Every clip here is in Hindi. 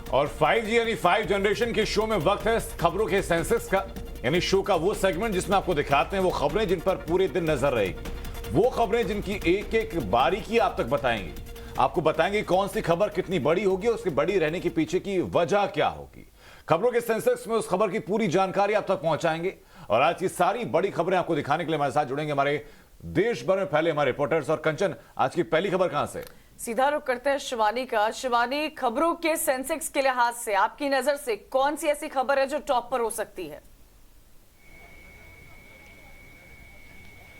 और 5G यानी 5 जनरेशन के शो में वक्त है खबरों के सेंसस का, यानी शो का वो सेगमेंट जिसमें आपको दिखाते हैं वो खबरें जिन पर पूरे दिन नजर रहेगी, वो खबरें जिनकी एक एक बारीकी आप तक बताएंगे। आपको बताएंगे कौन सी खबर कितनी बड़ी होगी और उसके बड़ी रहने के पीछे की वजह क्या होगी। खबरों के सेंसस में उस खबर की पूरी जानकारी आप तक पहुंचाएंगे और आज की सारी बड़ी खबरें आपको दिखाने के लिए हमारे साथ जुड़ेंगे हमारे देश भर में फैले हमारे रिपोर्टर्स। और कंचन, आज की पहली खबर कहां से? सीधा रुख करते हैं शिवानी का। शिवानी, खबरों के सेंसेक्स के लिहाज से आपकी नजर से कौन सी ऐसी खबर है जो टॉप पर हो सकती है?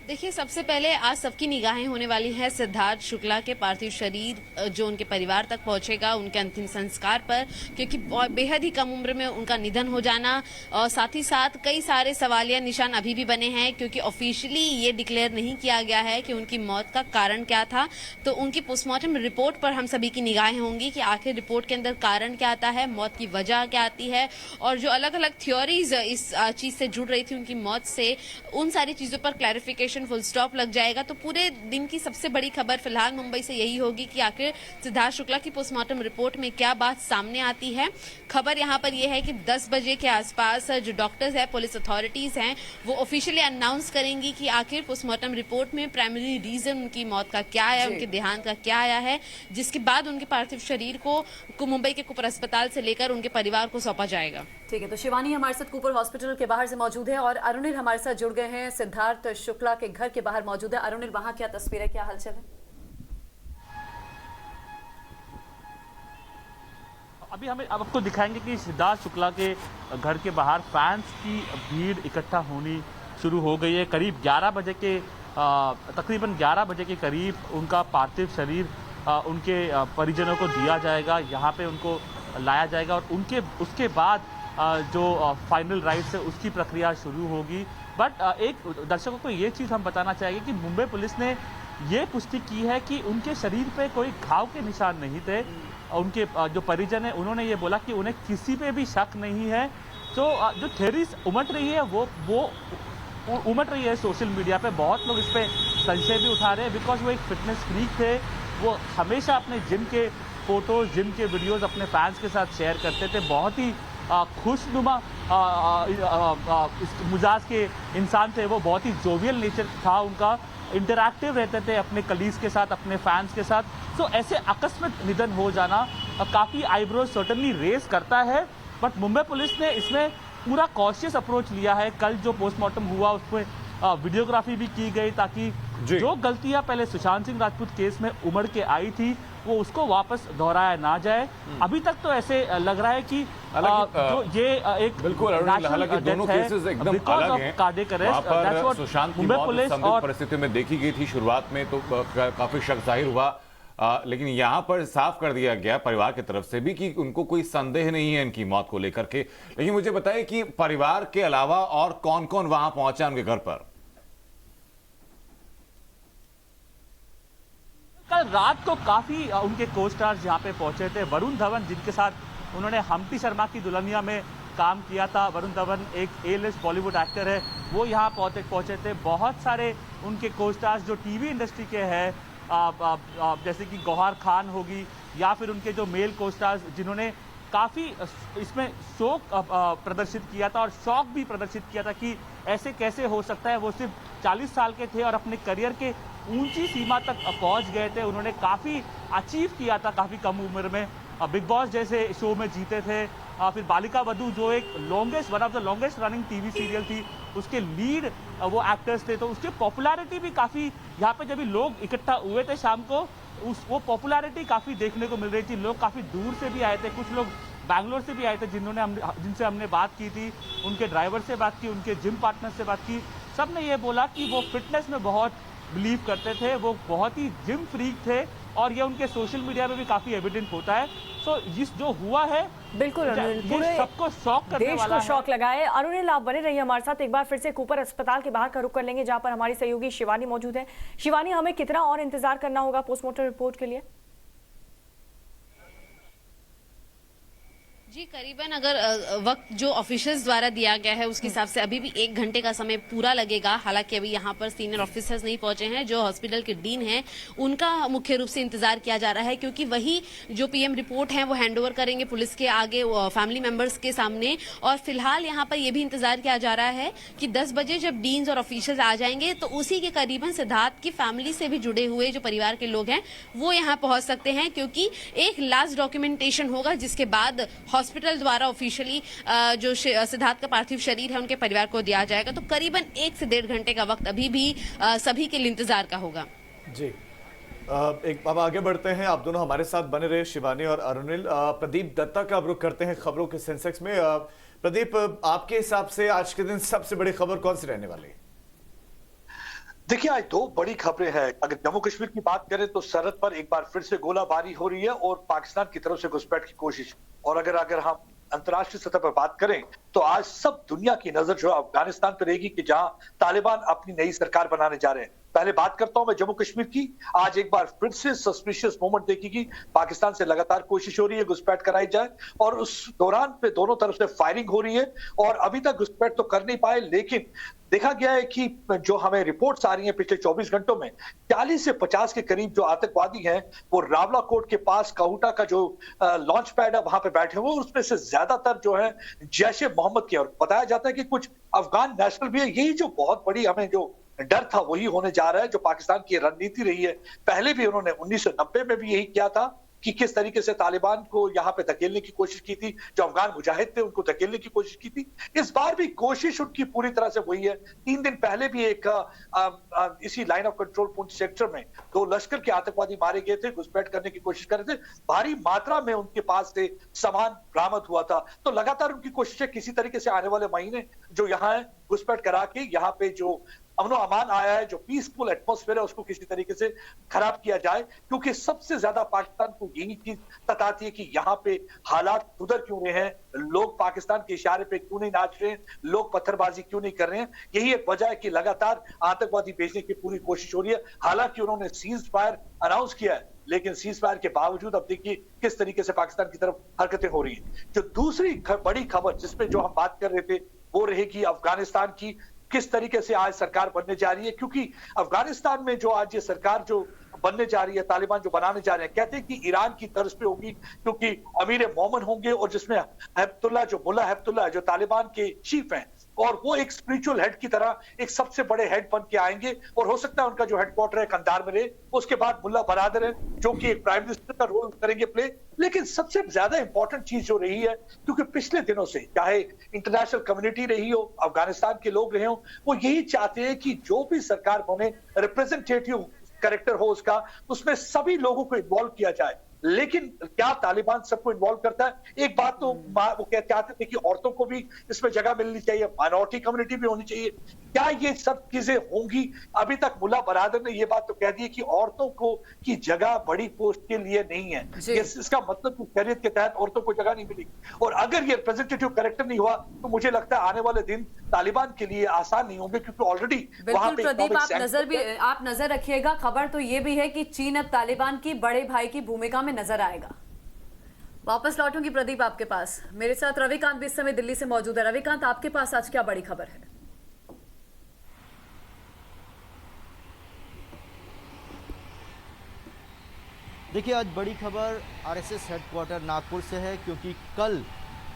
देखिए, सबसे पहले आज सबकी निगाहें होने वाली हैं सिद्धार्थ शुक्ला के पार्थिव शरीर जो उनके परिवार तक पहुंचेगा, उनके अंतिम संस्कार पर, क्योंकि बेहद ही कम उम्र में उनका निधन हो जाना और साथ ही साथ कई सारे सवालिया निशान अभी भी बने हैं, क्योंकि ऑफिशियली ये डिक्लेयर नहीं किया गया है कि उनकी मौत का कारण क्या था। तो उनकी पोस्टमार्टम रिपोर्ट पर हम सभी की निगाहें होंगी कि आखिर रिपोर्ट के अंदर कारण क्या आता है, मौत की वजह क्या आती है, और जो अलग अलग थ्योरीज इस चीज से जुड़ रही थी उनकी मौत से, उन सारी चीजों पर क्लैरिफिकेशन फुल स्टॉप लग जाएगा। तो पूरे दिन की सबसे बड़ी खबर फिलहाल मुंबई से यही होगी कि आखिर सिद्धार्थ शुक्ला की पोस्टमार्टम रिपोर्ट में क्या बात सामने आती है। खबर यहां पर यह है कि 10 बजे के आसपास जो डॉक्टर्स हैं, पुलिस अथॉरिटीज हैं, वो ऑफिशियली अनाउंस करेंगी कि आखिर पोस्टमार्टम रिपोर्ट में प्राइमरी रीजन उनकी मौत का क्या आया, उनके देहांत का क्या आया है, जिसके बाद उनके पार्थिव शरीर को मुंबई के कुपर अस्पताल से लेकर उनके परिवार को सौंपा जाएगा। ठीक है, तो शिवानी हमारे साथ कूपर हॉस्पिटल के बाहर से मौजूद है और अरुणिल हमारे साथ जुड़ गए हैं, सिद्धार्थ शुक्ला के घर के बाहर मौजूद है। अरुणिल, वहां क्या तस्वीर है, क्या हलचल है? अभी हम आपको दिखाएंगे कि सिद्धार्थ शुक्ला के घर के बाहर फैंस की भीड़ इकट्ठा होनी शुरू हो गई है। करीब 11 बजे के तकरीबन 11 बजे के करीब उनका पार्थिव शरीर उनके परिजनों को दिया जाएगा, यहाँ पे उनको लाया जाएगा और उसके बाद जो फाइनल राइट्स है उसकी प्रक्रिया शुरू होगी। बट एक दर्शकों को ये चीज़ हम बताना चाहेंगे कि मुंबई पुलिस ने ये पुष्टि की है कि उनके शरीर पे कोई घाव के निशान नहीं थे। उनके जो परिजन है उन्होंने ये बोला कि उन्हें किसी पे भी शक नहीं है। तो जो थ्योरीज उमड़ रही है वो उमड़ रही है सोशल मीडिया पे, बहुत लोग इस पे संशय भी उठा रहे हैं बिकॉज वो एक फिटनेस फ्रीक थे। वो हमेशा अपने जिम के फोटोज, जिम के वीडियोस अपने फैंस के साथ शेयर करते थे। बहुत ही खुशनुमा मिजाज के इंसान थे वो, बहुत ही जोवियल नेचर था उनका, इंटरैक्टिव रहते थे अपने कलीग्स के साथ, अपने फैंस के साथ। तो ऐसे आकस्मिक निधन हो जाना काफ़ी आईब्रोज सर्टनली रेस करता है। बट मुंबई पुलिस ने इसमें पूरा कॉशियस अप्रोच लिया है। कल जो पोस्टमार्टम हुआ उसमें वीडियोग्राफी भी की गई ताकि जो गलतियां पहले सुशांत सिंह राजपूत केस में उमड़ के आई थी वो उसको वापस दोहराया ना जाए। अभी तक तो ऐसे लग रहा है कि जो ये एक बिल्कुल हालांकि दोनों केसेस एकदम अलग हैं। वहाँ पर सुशांत की मौत संदिग्ध परिस्थिति में देखी गई थी, शुरुआत में तो काफी शक जाहिर हुआ, लेकिन यहाँ पर साफ कर दिया गया परिवार की तरफ से भी कि उनको कोई संदेह नहीं है इनकी मौत को लेकर के। लेकिन मुझे बताइए कि परिवार के अलावा और कौन कौन वहां पहुंचा उनके घर पर? कल रात को काफी उनके को स्टार्स यहाँ पे पहुंचे थे। वरुण धवन, जिनके साथ उन्होंने हम्टी शर्मा की दुल्हनिया में काम किया था, वरुण धवन एक ए-लिस्ट बॉलीवुड एक्टर है, वो यहाँ पहुंचे थे। बहुत सारे उनके को स्टार्स जो टीवी इंडस्ट्री के हैं, जैसे कि गौहर खान होगी या फिर उनके जो मेल को स्टार्स जिन्होंने काफ़ी इसमें शोक प्रदर्शित किया था और शौक भी प्रदर्शित किया था कि ऐसे कैसे हो सकता है। वो सिर्फ 40 साल के थे और अपने करियर के ऊंची सीमा तक पहुंच गए थे। उन्होंने काफ़ी अचीव किया था काफ़ी कम उम्र में, बिग बॉस जैसे शो में जीते थे, फिर बालिका वधू जो एक one of the longest running TV serial थी, उसके लीड वो एक्टर्स थे। तो उसकी पॉपुलैरिटी भी काफ़ी, यहाँ पे जब लोग इकट्ठा हुए थे शाम को, वो पॉपुलैरिटी काफ़ी देखने को मिल रही थी। लोग काफ़ी दूर से भी आए थे, कुछ लोग बैंगलोर से भी आए थे जिनसे हमने बात की थी, उनके ड्राइवर से बात की, उनके जिम पार्टनर से बात की। सब ने ये बोला कि वो फिटनेस में बहुत बिलीव करते थे, वो बहुत ही जिम फ्रीक थे और ये उनके सोशल मीडिया में भी काफ़ी एविडेंट होता है। तो जिस जो हुआ है बिल्कुल ये सबको शॉक करने देश वाला को शॉक लगा है। अरुणिल, आप बने रहिए हमारे साथ। एक बार फिर से कूपर अस्पताल के बाहर का रुख कर लेंगे जहां पर हमारी सहयोगी शिवानी मौजूद है। शिवानी, हमें कितना और इंतजार करना होगा पोस्टमार्टम रिपोर्ट के लिए? जी, करीबन अगर वक्त जो ऑफिशियल्स द्वारा दिया गया है उसके हिसाब से अभी भी 1 घंटे का समय पूरा लगेगा। हालांकि अभी यहाँ पर सीनियर ऑफिसर्स नहीं पहुंचे हैं। जो हॉस्पिटल के डीन हैं उनका मुख्य रूप से इंतजार किया जा रहा है, क्योंकि वही जो पीएम रिपोर्ट है वो हैंडओवर करेंगे पुलिस के आगे, फैमिली मेंबर्स के सामने। और फिलहाल यहाँ पर यह भी इंतजार किया जा रहा है कि 10 बजे जब डीन्स और ऑफिशियल्स आ जाएंगे तो उसी के करीबन सिद्धार्थ की फैमिली से भी जुड़े हुए जो परिवार के लोग हैं वो यहाँ पहुंच सकते हैं, क्योंकि एक लास्ट डॉक्यूमेंटेशन होगा जिसके बाद हॉस्पिटल द्वारा ऑफिशियली जो सिद्धार्थ का पार्थिव शरीर है उनके परिवार को दिया जाएगा। तो करीबन 1 से 1.5 घंटे का वक्त अभी भी सभी के लिए इंतजार का होगा। जी, एक अब आगे बढ़ते हैं। आप दोनों हमारे साथ बने रहे, शिवानी और अरुणिल। प्रदीप दत्ता का अब रुख करते हैं खबरों के सेंसेक्स में। प्रदीप, आपके हिसाब से आज के दिन सबसे बड़ी खबर कौन सी रहने वाली है? देखिए, आज दो बड़ी खबरें हैं। अगर जम्मू कश्मीर की बात करें तो सरहद पर एक बार फिर से गोलाबारी हो रही है और पाकिस्तान की तरफ से घुसपैठ की कोशिश। और अगर हम अंतर्राष्ट्रीय सतह पर बात करें तो आज सब दुनिया की नजर जो है अफगानिस्तान पर रहेगी कि जहां तालिबान अपनी नई सरकार बनाने जा रहे हैं। पहले बात करता हूं मैं जम्मू कश्मीर की। आज एक बार फिर से सस्पिशियस मूवमेंट देखी, पाकिस्तान से लगातार कोशिश हो रही है घुसपैठ कराई जाए और उस दौरान पे दोनों तरफ से फायरिंग हो रही है और अभी तक घुसपैठ तो कर नहीं पाए। लेकिन देखा गया है कि जो हमें रिपोर्ट्स आ रही हैं पिछले 24 घंटों में 40 से 50 के करीब जो आतंकवादी हैं वो रावलाकोट के पास काहुटा का जो लॉन्च पैड है वहां पे बैठे हुए, उसमें से ज्यादातर जो है जैश ए मोहम्मद के। और बताया जाता है कि कुछ अफगान नेशनल भी है। यही जो बहुत बड़ी हमें जो डर था वही होने जा रहा है, जो पाकिस्तान की रणनीति रही है। पहले भी उन्होंने 1990 में भी यही किया था कि किस तरीके से तालिबान को यहाँ पे धकेलने की कोशिश की थी, जो अफगान मुजाहिद थे उनको धकेलने की कोशिश की थी। इस बार भी कोशिश उनकी पूरी तरह से वही है। 3 दिन पहले भी एक इसी line of control Poonch sector में 2 लश्कर के आतंकवादी मारे गए थे, घुसपैठ करने की कोशिश कर रहे थे। भारी मात्रा में उनके पास से सामान बरामद हुआ था। तो लगातार उनकी कोशिश है किसी तरीके से आने वाले महीने जो यहाँ है घुसपैठ करा के यहाँ पे जो अमनो अमान आया है, जो पीसफुल एटमॉस्फेयर है, उसको किसी तरीके से खराब किया जाए। क्योंकि सबसे ज्यादा पाकिस्तान को यही चीज सताती है कि यहाँ पे हालात सुधर क्यों रहे हैं, लोग पाकिस्तान के इशारे पे क्यों नहीं नाच रहे हैं, लोग पत्थरबाजी क्यों नहीं कर रहे हैं। यही एक वजह है कि लगातार आतंकवादी भेजने की पूरी कोशिश हो रही है। हालांकि उन्होंने सीज फायर अनाउंस किया है, लेकिन सीज फायर के बावजूद अब देखिए किस तरीके से पाकिस्तान की तरफ हरकतें हो रही है। जो दूसरी बड़ी खबर जिसपे जो हम बात कर रहे थे वो रहेगी अफगानिस्तान की। किस तरीके से आज सरकार बनने जा रही है, क्योंकि अफगानिस्तान में जो आज ये सरकार जो बनने जा रही है, तालिबान जो बनाने जा रहे हैं, कहते हैं कि ईरान की तर्ज पे होगी, क्योंकि अमीर मोमन होंगे और जिसमें हैबतुल्लाह जो मुल्ला हैबतुल्लाह जो तालिबान के चीफ हैं और वो एक स्पिरिचुअल हेड की तरह एक सबसे बड़े हेड बन के आएंगे। और हो सकता है उनका जो हेडक्वार्टर है कंधार में रहे। उसके बाद मुल्ला बरादर है जो कि एक प्राइम मिनिस्टर का रोल करेंगे प्ले। लेकिन सबसे ज्यादा इंपॉर्टेंट चीज जो रही है, क्योंकि पिछले दिनों से चाहे इंटरनेशनल कम्युनिटी रही हो, अफगानिस्तान के लोग रहे हो, वो यही चाहते हैं कि जो भी सरकार बने रिप्रेजेंटेटिव कैरेक्टर हो उसका, उसमें सभी लोगों को इन्वॉल्व किया जाए। लेकिन क्या तालिबान सबको इन्वॉल्व करता है? एक बात तो वो चाहते थे कि औरतों को भी इसमें जगह मिलनी चाहिए, माइनॉरिटी कम्युनिटी भी होनी चाहिए। क्या ये सब चीजें होंगी? अभी तक मुल्ला बरादर ने ये बात तो कह दी है कि औरतों को की जगह बड़ी पोस्ट के लिए नहीं है। इसका मतलब कि शरीयत के तहत औरतों को जगह नहीं मिलेगी। और अगर ये रिप्रेजेंटेटिव कैरेक्टर नहीं हुआ तो मुझे लगता है आने वाले दिन तालिबान के लिए आसान नहीं होंगे, क्योंकि ऑलरेडी वहां पे प्रदीप आप नजर रखिएगा। खबर तो ये भी है कि चीन अब तालिबान की बड़े भाई की भूमिका में नजर आएगा। वापस लौटूंगी प्रदीप आपके पास। मेरे साथ रविकांत भी इस समय दिल्ली से मौजूद है। रविकांत, आपके पास आज क्या बड़ी खबर है? देखिए, आज बड़ी खबर आरएसएस हेडक्वार्टर नागपुर से है, क्योंकि कल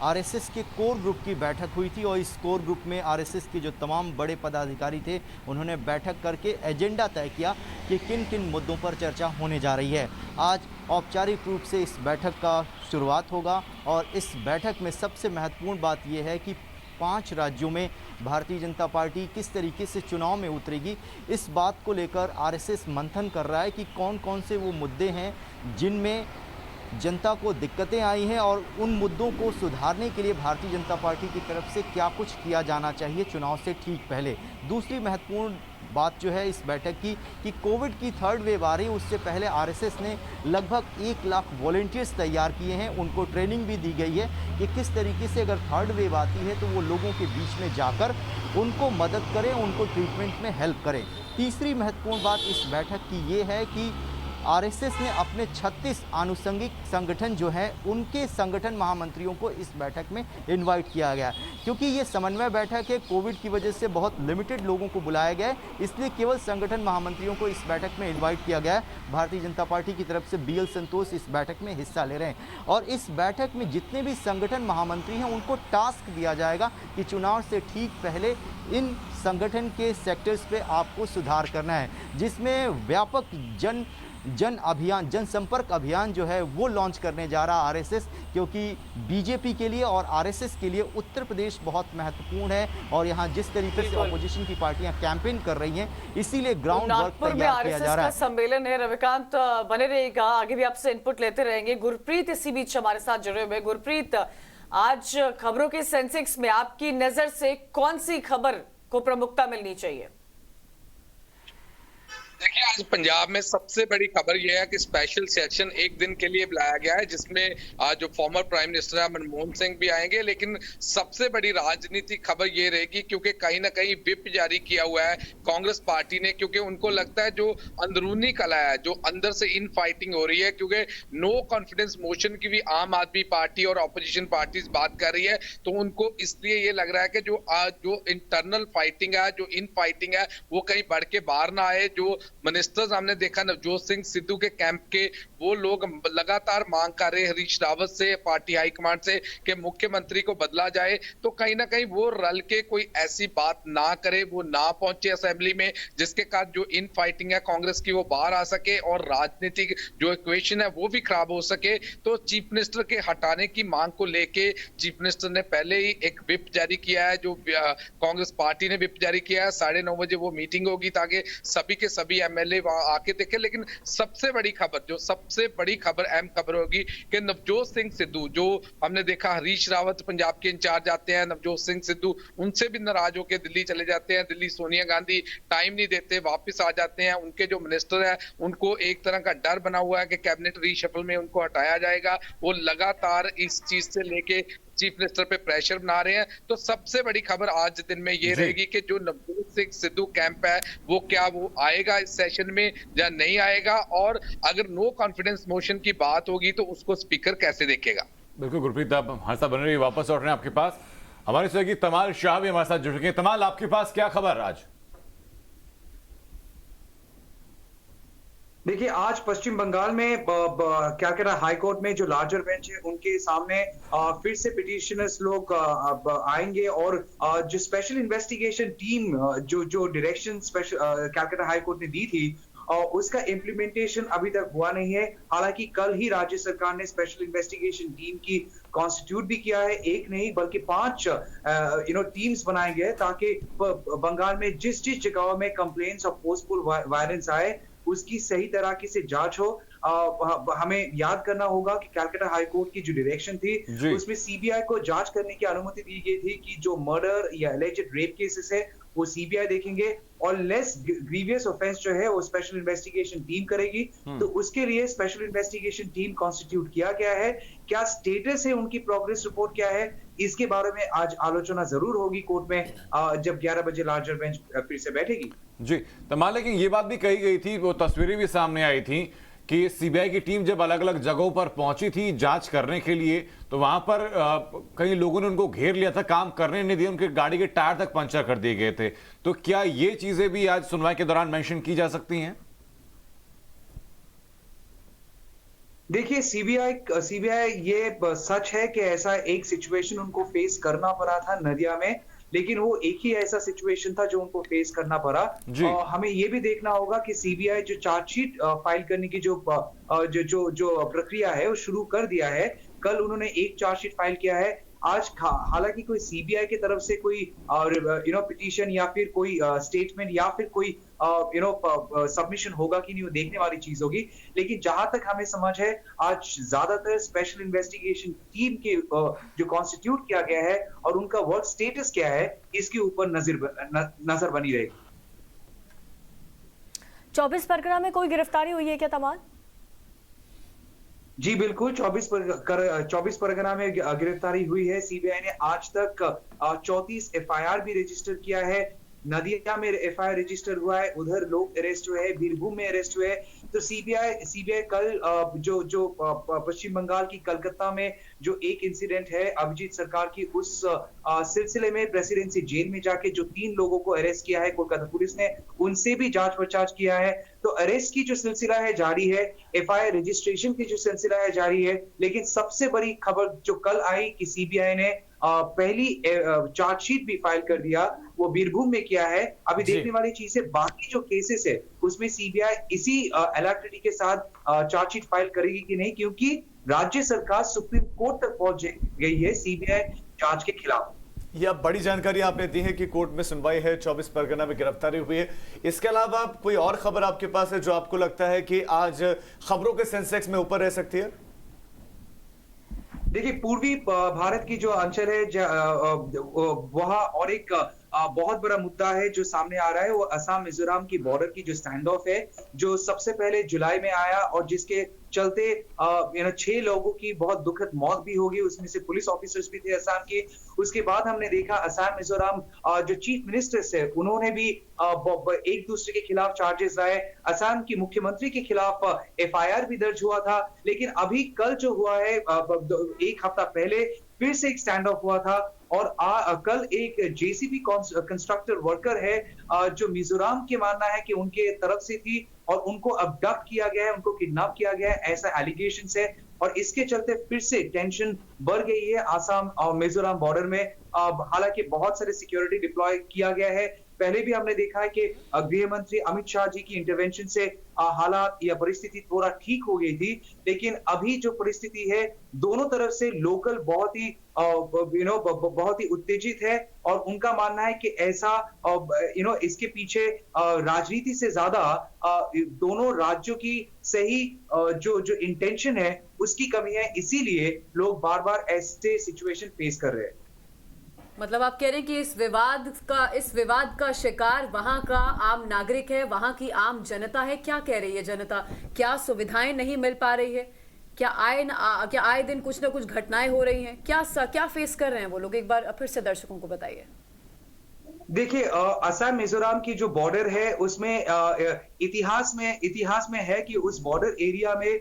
आरएसएस के कोर ग्रुप की बैठक हुई थी और इस कोर ग्रुप में आरएसएस के जो तमाम बड़े पदाधिकारी थे उन्होंने बैठक करके एजेंडा तय किया कि किन किन मुद्दों पर चर्चा होने जा रही है। आज औपचारिक रूप से इस बैठक का शुरुआत होगा और इस बैठक में सबसे महत्वपूर्ण बात यह है कि 5 राज्यों में भारतीय जनता पार्टी किस तरीके से चुनाव में उतरेगी। इस बात को लेकर आरएसएस मंथन कर रहा है कि कौन कौन से वो मुद्दे हैं जिनमें जनता को दिक्कतें आई हैं और उन मुद्दों को सुधारने के लिए भारतीय जनता पार्टी की तरफ से क्या कुछ किया जाना चाहिए चुनाव से ठीक पहले। दूसरी महत्वपूर्ण बात जो है इस बैठक की कि कोविड की 3rd वेव आ रही है, उससे पहले आरएसएस ने लगभग 1 लाख वॉलंटियर्स तैयार किए हैं। उनको ट्रेनिंग भी दी गई है कि किस तरीके से अगर 3rd वेव आती है तो वो लोगों के बीच में जाकर उनको मदद करें, उनको ट्रीटमेंट में हेल्प करें। तीसरी महत्वपूर्ण बात इस बैठक की ये है कि आरएसएस ने अपने 36 आनुषंगिक संगठन जो हैं उनके संगठन महामंत्रियों को इस बैठक में इनवाइट किया गया, क्योंकि ये समन्वय बैठक है। कोविड की वजह से बहुत लिमिटेड लोगों को बुलाया गया है, इसलिए केवल संगठन महामंत्रियों को इस बैठक में इनवाइट किया गया है। भारतीय जनता पार्टी की तरफ से बीएल संतोष इस बैठक में हिस्सा ले रहे हैं और इस बैठक में जितने भी संगठन महामंत्री हैं उनको टास्क दिया जाएगा कि चुनाव से ठीक पहले इन संगठन के सेक्टर्स पे आपको सुधार करना है, जिसमें व्यापक जनसंपर्क अभियान जो है वो लॉन्च करने जा रहा आरएसएस, क्योंकि बीजेपी के लिए और आरएसएस के लिए उत्तर प्रदेश बहुत महत्वपूर्ण है और यहाँ जिस तरीके से ऑपोजिशन की पार्टियां कैंपेन कर रही हैं, इसीलिए ग्राउंड वर्क तैयार किया जा रहा है। सम्मेलन है। रविकांत बने रहेगा, आगे भी आपसे इनपुट लेते रहेंगे। गुरप्रीत इसी बीच हमारे साथ जुड़े हुए। गुरप्रीत, आज खबरों के सेंसेक्स में आपकी नजर से कौन सी खबर को प्रमुखता मिलनी चाहिए? देखिए, आज पंजाब में सबसे बड़ी खबर यह है कि स्पेशल सेशन एक दिन के लिए बुलाया गया है, जिसमें जो फॉर्मर प्राइम मिनिस्टर है मनमोहन सिंह भी आएंगे। लेकिन सबसे बड़ी राजनीतिक खबर ये रहेगी, क्योंकि कहीं ना कहीं विप जारी किया हुआ है कांग्रेस पार्टी ने, क्योंकि उनको लगता है जो अंदरूनी कला है, जो अंदर से इन फाइटिंग हो रही है, क्योंकि नो कॉन्फिडेंस मोशन की भी आम आदमी पार्टी और ऑपोजिशन पार्टी बात कर रही है, तो उनको इसलिए ये लग रहा है कि जो इंटरनल फाइटिंग है, जो इन फाइटिंग है, वो कहीं बढ़ के बाहर ना आए। जो मिनिस्टर्स हमने देखा नवजोत सिंह सिद्धू के कैंप के, वो लोग लगातार मांग कर रहे हैं हरीश रावत से, पार्टी हाईकमांड से, कि मुख्यमंत्री को बदला जाए। तो कहीं ना कहीं वो रल के कोई ऐसी बात ना करे, वो ना पहुंचे असेंबली में, जिसके कारण जो इन फाइटिंग है कांग्रेस की वो बाहर आ सके और राजनीतिक जो इक्वेशन है वो भी खराब हो सके। तो चीफ मिनिस्टर के हटाने की मांग को लेके चीफ मिनिस्टर ने पहले ही एक विप जारी किया है, जो कांग्रेस पार्टी ने विप जारी किया है। 9:30 बजे वो मीटिंग होगी ताकि सभी के सभी एमएलए वहां आके देखे। लेकिन सबसे बड़ी खबर अहम खबर होगी कि नवजोत सिंह सिद्धू, जो हमने देखा हरीश रावत पंजाब के इंचार्ज आते हैं, नवजोत सिंह सिद्धू उनसे भी नाराज होकर दिल्ली चले जाते हैं। दिल्ली सोनिया गांधी टाइम नहीं देते, वापस आ जाते हैं। उनके जो मिनिस्टर है उनको एक तरह का डर बना हुआ है कि कैबिनेट रीशफल में उनको हटाया जाएगा। वो लगातार इस चीज से लेके चीफ मिनिस्टर पे प्रेशर बना रहे हैं। तो सबसे बड़ी खबर आज दिन में ये रहेगी कि जो नवजोत सिंह सिद्धू कैंप है वो क्या वो आएगा इस सेशन में या नहीं आएगा, और अगर नो कॉन्फिडेंस मोशन की बात होगी तो उसको स्पीकर कैसे देखेगा। बिल्कुल गुरप्रीत, आप हमारे साथ बने रहिए, वापस लौट रहे हैं आपके पास। हमारे सहयोगी तमाल शाह भी हमारे साथ जुड़ गए। तमाल, आपके पास क्या खबर आज? देखिए, आज पश्चिम बंगाल में क्या कह रहा है, हाई कोर्ट में जो लार्जर बेंच है उनके सामने फिर से पिटिशनर्स लोग आएंगे और जो स्पेशल इन्वेस्टिगेशन टीम जो डायरेक्शन स्पेशल क्या कह रहा है हाई कोर्ट ने दी थी उसका इम्प्लीमेंटेशन अभी तक हुआ नहीं है। हालांकि कल ही राज्य सरकार ने स्पेशल इन्वेस्टिगेशन टीम की कॉन्स्टिट्यूट भी किया है। एक नहीं बल्कि 5 टीम्स बनाए गए ताकि बंगाल में जिस जगह में कंप्लेंट्स ऑफ फोर्सफुल वायलेंस आए उसकी सही तरीके से जांच हो। हमें याद करना होगा कि कलकत्ता हाई कोर्ट की जो डायरेक्शन थी उसमें सीबीआई को जांच करने की अनुमति दी गई थी कि जो मर्डर या एलिजेड रेप केसेस है वो सीबीआई देखेंगे और लेस ग्रीवियस ऑफेंस जो है वो स्पेशल इन्वेस्टिगेशन टीम करेगी। तो उसके लिए स्पेशल इन्वेस्टिगेशन टीम कॉन्स्टिट्यूट किया गया है। क्या स्टेटस है, उनकी प्रोग्रेस रिपोर्ट क्या है, इसके बारे में आज आलोचना जरूर होगी कोर्ट में जब 11 बजे लार्जर बेंच फिर से बैठेगी। जी तमाल, लेकिन ये बात भी कही गई थी, वो तस्वीरें भी सामने आई थी कि सीबीआई की टीम जब अलग अलग जगहों पर पहुंची थी जांच करने के लिए तो वहां पर कई लोगों ने उनको घेर लिया था, काम करने नहीं दिया, उनके गाड़ी के टायर तक पंचर कर दिए गए थे। तो क्या ये चीजें भी आज सुनवाई के दौरान मेंशन की जा सकती हैं? देखिए, सीबीआई ये सच है कि ऐसा एक सिचुएशन उनको फेस करना पड़ा था नदिया में, लेकिन वो एक ही ऐसा सिचुएशन था जो उनको फेस करना पड़ा। हमें ये भी देखना होगा कि सीबीआई जो चार्जशीट फाइल करने की जो प्रक्रिया है वो शुरू कर दिया है। कल उन्होंने एक चार्जशीट फाइल किया है। आज हालांकि कोई सीबीआई की तरफ से कोई पिटीशन या फिर कोई स्टेटमेंट या फिर कोई सबमिशन होगा कि नहीं वो देखने वाली चीज होगी। लेकिन जहां तक हमें समझ है आज ज्यादातर स्पेशल इन्वेस्टिगेशन टीम के जो कॉन्स्टिट्यूट किया गया है और उनका वर्क स्टेटस क्या है इसके ऊपर नजर बनी रहेगी। 24 परगना में कोई गिरफ्तारी हुई है क्या तमाल? जी बिल्कुल, 24 परगना में गिरफ्तारी हुई है। सीबीआई ने आज तक 34 एफआईआर भी रजिस्टर किया है। नदिया में FIR रजिस्टर हुआ है, उधर लोग अरेस्ट हुए हैं, बीरभूम में अरेस्ट हुए हैं। तो सीबीआई कल जो पश्चिम बंगाल की कलकत्ता में जो एक इंसिडेंट है अभिजीत सरकार की, उस सिलसिले में प्रेसिडेंसी जेल में जाके जो 3 लोगों को अरेस्ट किया है कोलकाता पुलिस ने, उनसे भी जांच पड़ताल किया है। तो अरेस्ट की जो सिलसिला है जारी है, FIR रजिस्ट्रेशन की जो सिलसिला है जारी है। लेकिन सबसे बड़ी खबर जो कल आई कि सीबीआई ने पहली चार्जशीट भी फाइल कर दिया, वो बीरभूम में किया है। अभी देखने वाली चीज है, बाकी जो केसेस है उसमें सीबीआई इसी एलर्टिटी के साथ चार्जशीट फाइल करेगी कि नहीं, क्योंकि राज्य सरकार सुप्रीम कोर्ट तक पहुंच गई है सीबीआई जांच के खिलाफ। यह बड़ी जानकारी आपने दी है कि कोर्ट में सुनवाई है, 24 परगना में गिरफ्तारी हुई है। इसके अलावा कोई और खबर आपके पास है जो आपको लगता है कि आज खबरों के सेंसेक्स में ऊपर रह सकती है? देखिए, पूर्वी भारत की जो अंचल है वहाँ और एक बहुत बड़ा मुद्दा है जो सामने आ रहा है, वो असम मिजोरम की बॉर्डर की जो स्टैंड ऑफ है, जो सबसे पहले जुलाई में आया और जिसके चलते 6 लोगों की बहुत दुखद मौत भी होगी, उसमें से पुलिस ऑफिसर्स भी थे असम के। उसके बाद हमने देखा असम मिजोरम जो चीफ मिनिस्टर्स है उन्होंने भी एक दूसरे के खिलाफ चार्जेस लाए। असम की मुख्यमंत्री के खिलाफ FIR भी दर्ज हुआ था। लेकिन अभी कल जो हुआ है, एक हफ्ता पहले फिर से एक स्टैंड ऑफ हुआ था और कल एक JCB कंस्ट्रक्टर वर्कर है जो मिजोरम के मानना है कि उनके तरफ से थी और उनको अबडक्ट किया गया है, उनको किडनैप किया गया है, ऐसा एलिगेशंस है। और इसके चलते फिर से टेंशन बढ़ गई है असम और मिजोरम बॉर्डर में। हालांकि बहुत सारे सिक्योरिटी डिप्लॉय किया गया है। पहले भी हमने देखा है कि गृह मंत्री अमित शाह जी की इंटरवेंशन से हालात या परिस्थिति थोड़ा ठीक हो गई थी। लेकिन अभी जो परिस्थिति है, दोनों तरफ से लोकल बहुत ही उत्तेजित है और उनका मानना है कि ऐसा इसके पीछे राजनीति से ज्यादा दोनों राज्यों की सही जो इंटेंशन है उसकी कमी है, इसीलिए लोग बार बार ऐसे सिचुएशन फेस कर रहे हैं। मतलब आप कह रहे हैं कि इस विवाद का शिकार वहां का आम नागरिक है, वहां की आम जनता है। क्या कह रही है जनता? क्या सुविधाएं नहीं मिल पा रही है? क्या आए दिन कुछ ना कुछ घटनाएं हो रही हैं? क्या फेस कर रहे हैं वो लोग? एक बार फिर से दर्शकों को बताइए। देखिए, असम मिजोरम की जो बॉर्डर है उसमें इतिहास में है कि उस बॉर्डर एरिया में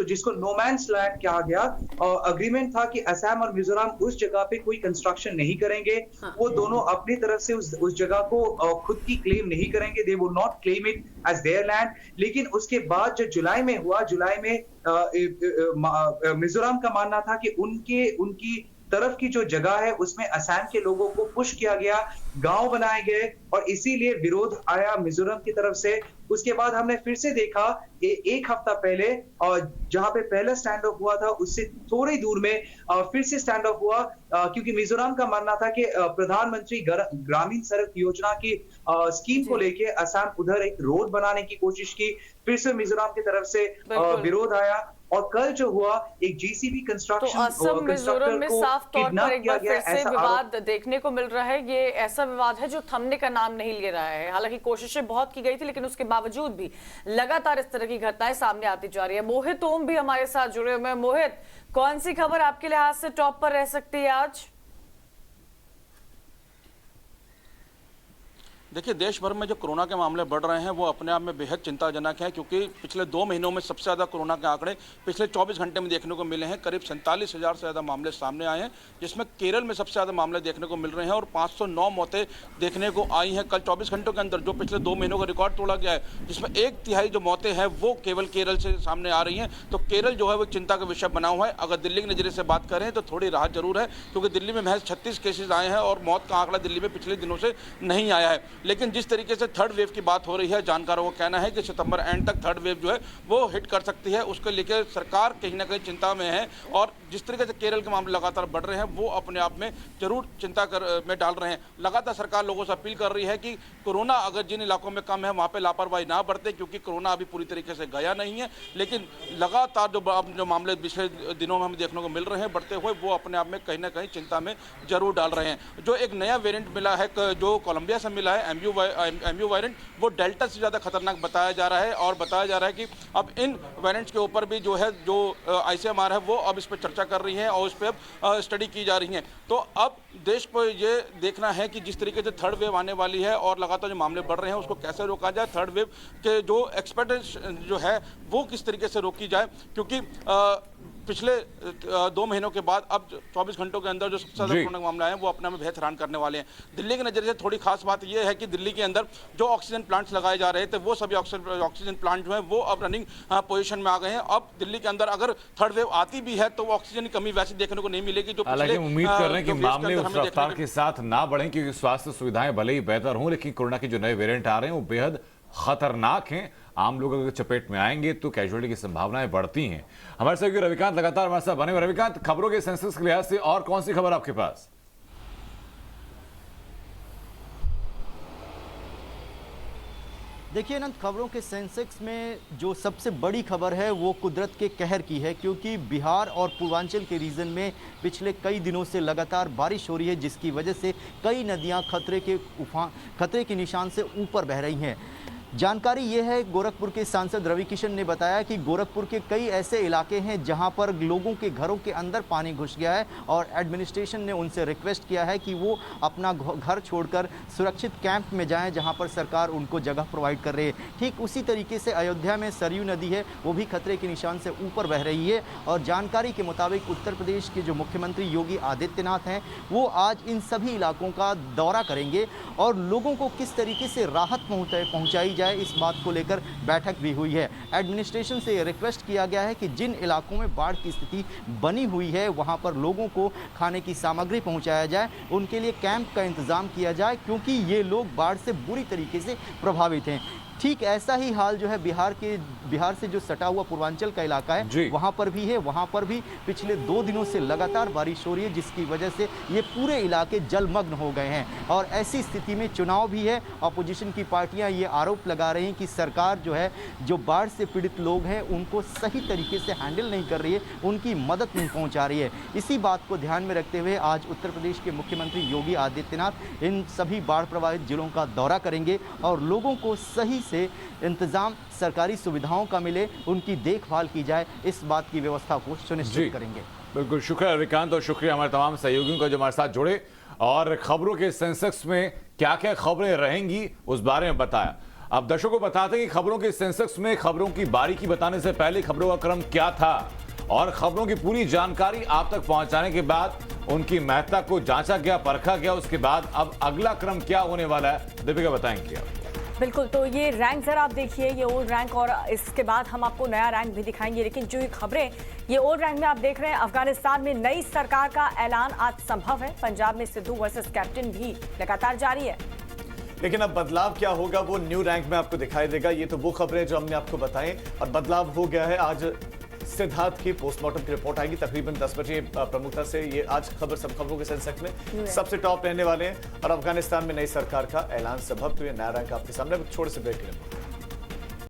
जिसको नोमैंस लैंड कहा गया, अग्रीमेंट था कि असम और मिजोरम उस जगह पे कोई कंस्ट्रक्शन नहीं करेंगे। वो दोनों अपनी तरफ से उस जगह को खुद की क्लेम नहीं करेंगे, they will not claim it as their land. लेकिन उसके बाद जो जुलाई में हुआ, जुलाई में मिजोरम का मानना था कि उनकी तरफ की जो जगह है उसमें असम के लोगों को पुश किया गया, गांव बनाए गए और इसीलिए विरोध आया मिजोरम की तरफ से। उसके बाद हमने फिर से देखा एक हफ्ता पहले, और जहां पे पहला स्टैंड ऑफ हुआ था उससे थोड़ी दूर में फिर से स्टैंड ऑफ हुआ, क्योंकि मिजोरम का मानना था कि प्रधानमंत्री ग्रामीण सड़क योजना की स्कीम को लेके असम उधर एक रोड बनाने की कोशिश की। फिर से मिजोरम की तरफ से विरोध आया और कल जो हुआ एक JCB कंस्ट्रक्शन तो असम मिजोरम में साफ तौर पर एक बार फिर से विवाद देखने को मिल रहा है। ये ऐसा विवाद है जो थमने का नाम नहीं ले रहा है। हालांकि कोशिशें बहुत की गई थी, लेकिन उसके बावजूद भी लगातार इस तरह की घटनाएं सामने आती जा रही है। मोहित ओम भी हमारे साथ जुड़े हुए हैं। मोहित, कौन सी खबर आपके लिहाज से टॉप पर रह सकती है आज? देखिए, देश भर में जो कोरोना के मामले बढ़ रहे हैं वो अपने आप में बेहद चिंताजनक है, क्योंकि पिछले 2 महीनों में सबसे ज़्यादा कोरोना के आंकड़े पिछले 24 घंटे में देखने को मिले हैं। करीब 47,000 से ज़्यादा मामले सामने आए हैं, जिसमें केरल में सबसे ज़्यादा मामले देखने को मिल रहे हैं और 509 मौतें देखने को आई हैं कल 24 घंटों के अंदर, जो पिछले 2 महीनों का रिकॉर्ड तोड़ा गया है, जिसमें 1/3 जो मौतें हैं वो केवल केरल से सामने आ रही हैं। तो केरल जो है वो चिंता का विषय बना हुआ है। अगर दिल्ली के नज़रिए से बात करें तो थोड़ी राहत जरूर है, क्योंकि दिल्ली में महज 36 केसेज आए हैं और मौत का आंकड़ा दिल्ली में पिछले दिनों से नहीं आया है। लेकिन जिस तरीके से थर्ड वेव की बात हो रही है, जानकारों का कहना है कि सितंबर एंड तक थर्ड वेव जो है वो हिट कर सकती है। उसको लेकर सरकार कहीं ना कहीं चिंता में है और जिस तरीके से केरल के मामले लगातार बढ़ रहे हैं वो अपने आप में जरूर चिंता में डाल रहे हैं। लगातार सरकार लोगों से अपील कर रही है कि कोरोना अगर जिन इलाकों में कम है वहाँ पे लापरवाही ना बरते, क्योंकि कोरोना अभी पूरी तरीके से गया नहीं है। लेकिन लगातार जो मामले पिछले दिनों में हमें देखने को मिल रहे हैं बढ़ते हुए, वो अपने आप में कहीं ना कहीं चिंता में जरूर डाल रहे हैं। जो एक नया वेरिएंट मिला है जो कोलंबिया से मिला है MU वेरिएंट वो डेल्टा से ज़्यादा खतरनाक बताया जा रहा है, और बताया जा रहा है कि अब इन वेरिएंट्स के ऊपर भी जो ICMR है वो अब इस पर चर्चा कर रही है और उस पर अब स्टडी की जा रही है। तो अब देश को ये देखना है कि जिस तरीके से थर्ड वेव आने वाली है और लगातार जो मामले बढ़ रहे हैं उसको कैसे रोका जाए, थर्ड वेव के जो एक्सपेक्टेशन जो है वो किस तरीके से रोकी जाए, क्योंकि पिछले 2 महीनों के बाद अब 24 घंटों के अंदर जो सबसे ज्यादा कोरोना मामला है वो अपने में बेहद हैरान करने वाले हैं। दिल्ली के नजरिए से थोड़ी खास बात यह है कि दिल्ली के अंदर जो ऑक्सीजन प्लांट्स लगाए जा रहे थे वो सभी ऑक्सीजन प्लांट जो है वो अब रनिंग पोजीशन में आ गए हैं। अब दिल्ली के अंदर अगर थर्ड वेव आती भी है तो वो ऑक्सीजन की कमी वैसे देखने को नहीं मिलेगी जो हालांकि उम्मीद कर रहे हैं कि मामले उस रफ्तार के साथ ना बढ़ें, क्योंकि स्वास्थ्य सुविधाएं भले ही बेहतर हों लेकिन कोरोना के जो नए वेरिएंट आ रहे हैं वो बेहद खतरनाक हैं। आम लोग अगर चपेट में आएंगे तो कैजुअलिटी की संभावनाएं बढ़ती हैं। हमारे सहयोगी रविकांत लगातार हमारे साथ बने हुए। रविकांत, खबरों के सेंसस के लिहाज से और कौन सी खबर आपके पास? देखिए अनंत, खबरों के सेंसेक्स में जो सबसे बड़ी खबर है वो कुदरत के कहर की है, क्योंकि बिहार और पूर्वांचल के रीजन में पिछले कई दिनों से लगातार बारिश हो रही है, जिसकी वजह से कई नदियां खतरे के निशान से ऊपर बह रही हैं। जानकारी ये है, गोरखपुर के सांसद रवि किशन ने बताया कि गोरखपुर के कई ऐसे इलाके हैं जहां पर लोगों के घरों के अंदर पानी घुस गया है और एडमिनिस्ट्रेशन ने उनसे रिक्वेस्ट किया है कि वो अपना घर छोड़कर सुरक्षित कैंप में जाएं जहां पर सरकार उनको जगह प्रोवाइड कर रही है। ठीक उसी तरीके से अयोध्या में सरयू नदी है, वो भी खतरे के निशान से ऊपर बह रही है और जानकारी के मुताबिक उत्तर प्रदेश के जो मुख्यमंत्री योगी आदित्यनाथ हैं वो आज इन सभी इलाकों का दौरा करेंगे और लोगों को किस तरीके से राहत पहुँचाई जाए इस बात को लेकर बैठक भी हुई है। एडमिनिस्ट्रेशन से रिक्वेस्ट किया गया है कि जिन इलाकों में बाढ़ की स्थिति बनी हुई है वहां पर लोगों को खाने की सामग्री पहुंचाया जाए, उनके लिए कैंप का इंतजाम किया जाए, क्योंकि ये लोग बाढ़ से बुरी तरीके से प्रभावित हैं। ठीक ऐसा ही हाल जो है बिहार से जो सटा हुआ पूर्वांचल का इलाका है वहां पर भी है। वहां पर भी पिछले 2 दिनों से लगातार बारिश हो रही है, जिसकी वजह से ये पूरे इलाके जलमग्न हो गए हैं और ऐसी स्थिति में चुनाव भी है। अपोजिशन की पार्टियां ये आरोप लगा रही हैं कि सरकार जो है जो बाढ़ से पीड़ित लोग हैं उनको सही तरीके से हैंडल नहीं कर रही है, उनकी मदद नहीं पहुँचा रही है। इसी बात को ध्यान में रखते हुए आज उत्तर प्रदेश के मुख्यमंत्री योगी आदित्यनाथ इन सभी बाढ़ प्रभावित जिलों का दौरा करेंगे और लोगों को सही से इंतजाम, सरकारी सुविधाओं का मिले, उनकी देखभाल की जाए, इस बात की व्यवस्था को सुनिश्चित करेंगे। बिल्कुल, शुक्रिया रविकांत और शुक्रिया हमारे तमाम सहयोगियों का जो हमारे साथ जुड़े और खबरों के सेंसेक्स में क्या क्या खबरें रहेंगी उस बारे में बताया। अब दर्शकों को बताते हैं कि खबरों के सेंसेक्स में खबरों की बारीकी बताने से पहले खबरों का क्रम क्या था और खबरों की पूरी जानकारी आप तक पहुंचाने के बाद उनकी महत्ता को जांचा गया, परखा गया। उसके बाद अब अगला क्रम क्या होने वाला है, दीपिका बताएंगे। बिल्कुल, तो ये रैंक जरा आप देखिए, ये ओल्ड रैंक और इसके बाद हम आपको नया रैंक भी दिखाएंगे। लेकिन जो ये खबरें ये ओल्ड रैंक में आप देख रहे हैं, अफगानिस्तान में नई सरकार का ऐलान आज संभव है। पंजाब में सिद्धू वर्सेस कैप्टन भी लगातार जारी है, लेकिन अब बदलाव क्या होगा वो न्यू रैंक में आपको दिखाई देगा। ये तो वो खबरें जो हमने आपको बताएं और बदलाव हो गया है। आज सिद्धार्थ की पोस्टमार्टम की रिपोर्ट आएगी तकरीबन 10 बजे प्रमुखता से। ये आज सब खबरों के सेंसेक्स में सबसे टॉप रहने वाले हैं और अफगानिस्तान में नई सरकार का ऐलान संभव। तो ये नया रैंक आपके सामने, छोटे से ब्रेक लें।